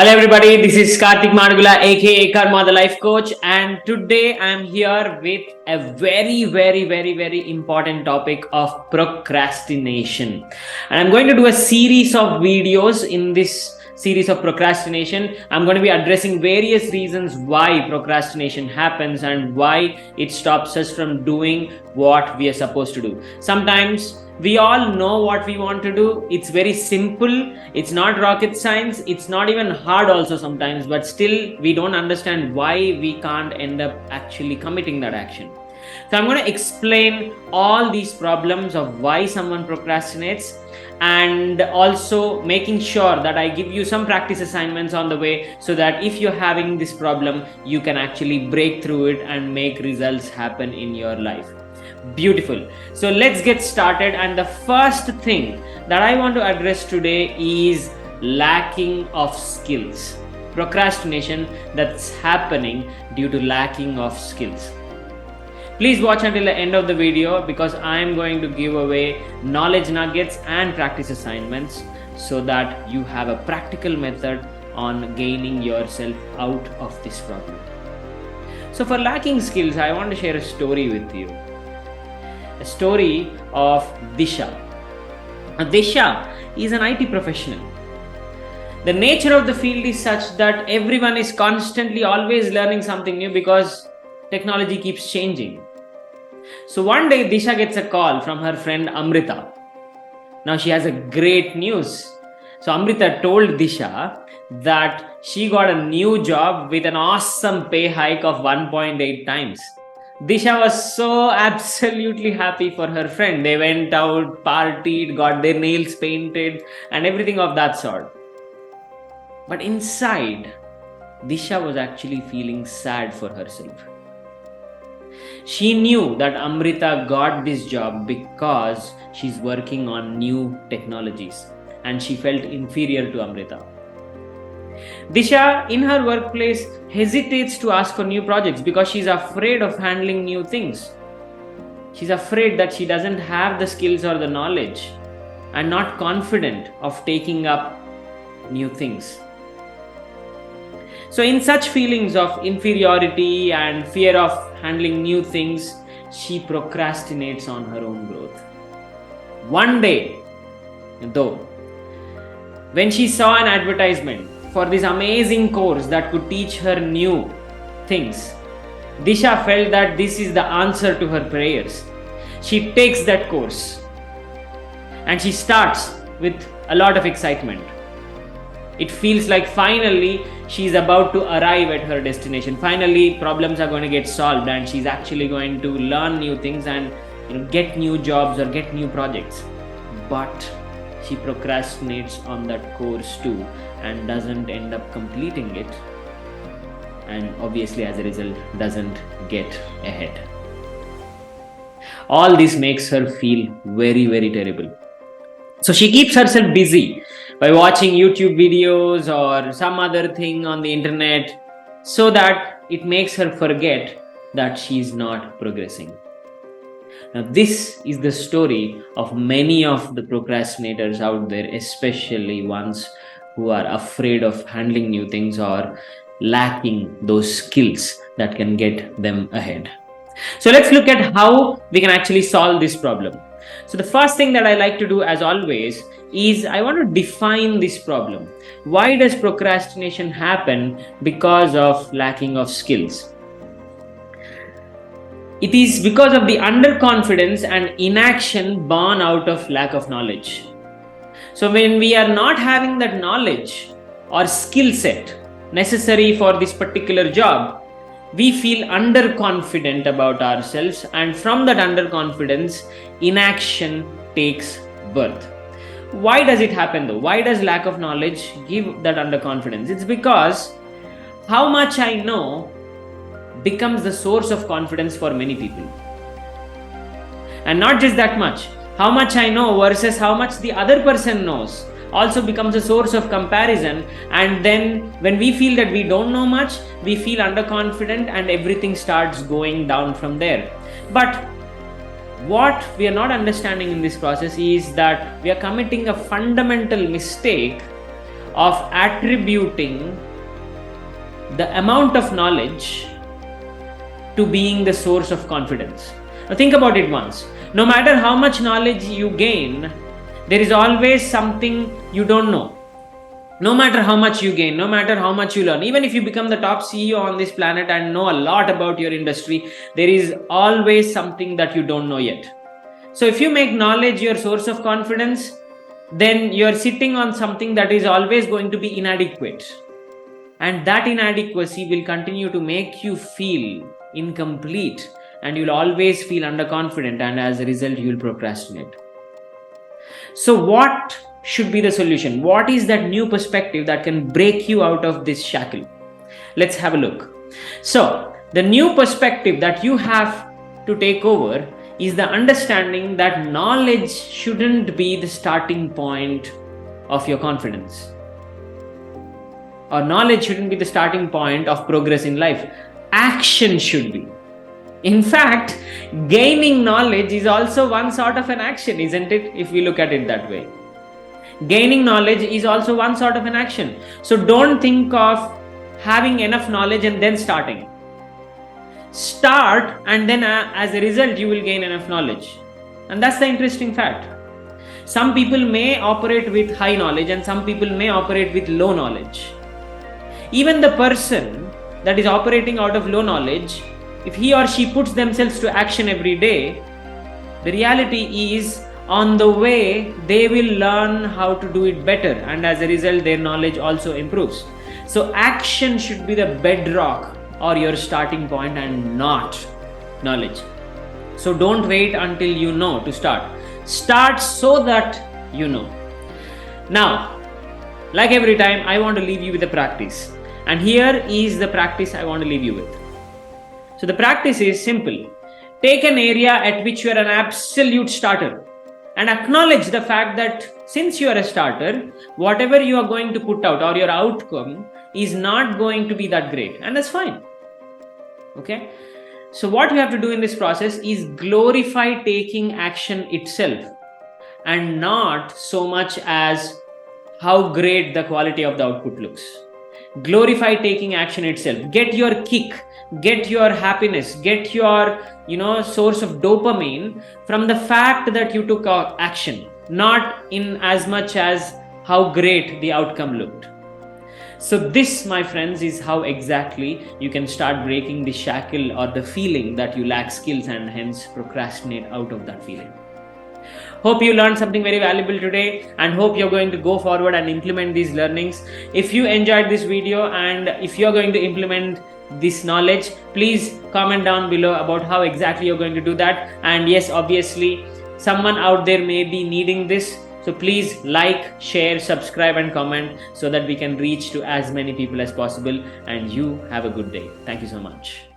Hello everybody, this is Karthik Madugula aka Karma the Life Coach, and today I am here with a very important topic of procrastination. And I'm going to do a series of videos in this series of procrastination. I'm going to be addressing various reasons why procrastination happens and why it stops us from doing what we are supposed to do. Sometimes we all know what we want to do. It's very simple. It's not rocket science. It's not even hard also sometimes, but still we don't understand why we can't end up actually committing that action. So I'm going to explain all these problems of why someone procrastinates, and also making sure that I give you some practice assignments on the way, so that if you're having this problem, you can actually break through it and make results happen in your life. Beautiful. So let's get started. And the first thing that I want to address today is lacking of skills. Procrastination that's happening due to lacking of skills. Please watch until the end of the video, because I am going to give away knowledge nuggets and practice assignments so that you have a practical method on gaining yourself out of this problem. So for lacking skills, I want to share a story with you. A story of Disha. Disha is an IT professional. The nature of the field is such that everyone is constantly always learning something new because technology keeps changing. So one day Disha gets a call from her friend Amrita. Now she has a great news. So Amrita told Disha that she got a new job with an awesome pay hike of 1.8 times. Disha was so absolutely happy for her friend. They went out, partied, got their nails painted, and everything of that sort. But inside, Disha was actually feeling sad for herself. She knew that Amrita got this job because she's working on new technologies, and she felt inferior to Amrita. Disha in her workplace hesitates to ask for new projects because she's afraid of handling new things. She's afraid that she doesn't have the skills or the knowledge, and not confident of taking up new things. So in such feelings of inferiority and fear of handling new things, she procrastinates on her own growth. One day, though, when she saw an advertisement for this amazing course that could teach her new things, Disha felt that this is the answer to her prayers. She takes that course and she starts with a lot of excitement. It feels like finally she's about to arrive at her destination. Finally, problems are going to get solved and she's actually going to learn new things and get new jobs or get new projects. But she procrastinates on that course too and doesn't end up completing it, and obviously as a result doesn't get ahead. All this makes her feel very terrible. So she keeps herself busy by watching YouTube videos or some other thing on the internet, so that it makes her forget that she's not progressing. Now, this is the story of many of the procrastinators out there, especially ones who are afraid of handling new things or lacking those skills that can get them ahead. So let's look at how we can actually solve this problem. So the first thing that I like to do, as always, is I want to define this problem. Why does procrastination happen? Because of lacking of skills. It is because of the underconfidence and inaction born out of lack of knowledge. So when we are not having that knowledge or skill set necessary for this particular job, we feel underconfident about ourselves, and from that underconfidence, inaction takes birth. Why does it happen though? Why does lack of knowledge give that underconfidence? It's because how much I know becomes the source of confidence for many people. And not just that much. How much I know versus how much the other person knows also becomes a source of comparison, and then when we feel that we don't know much, we feel underconfident and everything starts going down from there. But what we are not understanding in this process is that we are committing a fundamental mistake of attributing the amount of knowledge to being the source of confidence. Now think about it once. No matter how much knowledge you gain, there is always something you don't know. No matter how much you gain, no matter how much you learn, even if you become the top CEO on this planet and know a lot about your industry, there is always something that you don't know yet. So if you make knowledge your source of confidence, then you're sitting on something that is always going to be inadequate. And that inadequacy will continue to make you feel incomplete, and you'll always feel underconfident, and as a result, you'll procrastinate. So what should be the solution? What is that new perspective that can break you out of this shackle? Let's have a look. So the new perspective that you have to take over is the understanding that knowledge shouldn't be the starting point of your confidence. Or knowledge shouldn't be the starting point of progress in life. Action should be. In fact, gaining knowledge is also one sort of an action, isn't it? If we look at it that way. Gaining knowledge is also one sort of an action. So don't think of having enough knowledge and then starting. Start, and then as a result, you will gain enough knowledge. And that's the interesting fact. Some people may operate with high knowledge and some people may operate with low knowledge. Even the person that is operating out of low knowledge, if he or she puts themselves to action every day, the reality is on the way they will learn how to do it better, and as a result their knowledge also improves. So action should be the bedrock or your starting point and not knowledge. So don't wait until you know to start. Start so that you know. Now, like every time, I want to leave you with a practice. And here is the practice I want to leave you with. So the practice is simple. Take an area at which you are an absolute starter and acknowledge the fact that since you are a starter, whatever you are going to put out or your outcome is not going to be that great. And that's fine. Okay? So what you have to do in this process is glorify taking action itself and not so much as how great the quality of the output looks. Glorify taking action itself. Get your kick, get your happiness, get your source of dopamine from the fact that you took action, not in as much as how great the outcome looked. So this, my friends, is how exactly you can start breaking the shackle or the feeling that you lack skills and hence procrastinate out of that feeling. Hope you learned something very valuable today and hope you're going to go forward and implement these learnings. If you enjoyed this video and if you're going to implement this knowledge, please comment down below about how exactly you're going to do that. And yes, obviously, someone out there may be needing this. So please like, share, subscribe and comment so that we can reach to as many people as possible. And you have a good day. Thank you so much.